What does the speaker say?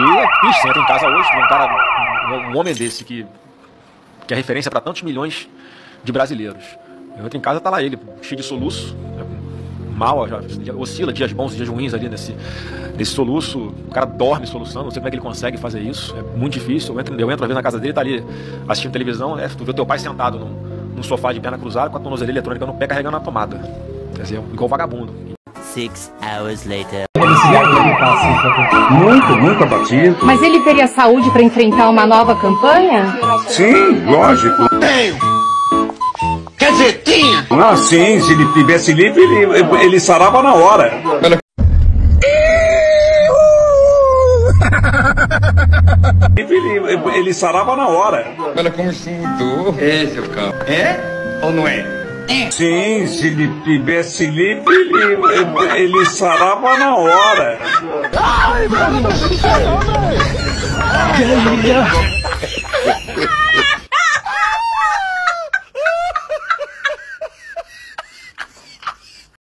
é triste, você entra em casa hoje, tem um cara, um homem desse que é referência para tantos milhões de brasileiros. Eu entro em casa, tá lá ele, cheio de soluço, mal, já oscila, dias bons, dias ruins ali nesse soluço. O cara dorme soluçando, não sei como é que ele consegue fazer isso, é muito difícil. Eu entro às vezes na casa dele, tá ali assistindo televisão, tu vê o teu pai sentado num sofá de perna cruzada com a tornozeleira eletrônica no pé carregando a tomada. Quer dizer, igual vagabundo. 6 hours later. Muito abatido. Mas ele teria saúde para enfrentar uma nova campanha? Sim, lógico. Tenho. Quer dizer, tinha. Ah, sim, se ele tivesse livre, ele sarava na hora. Ele sarava na hora. Olha como isso mudou. É, seu carro. É ou não é? Sim, se ele tivesse livre, ele sarava na hora. Ai,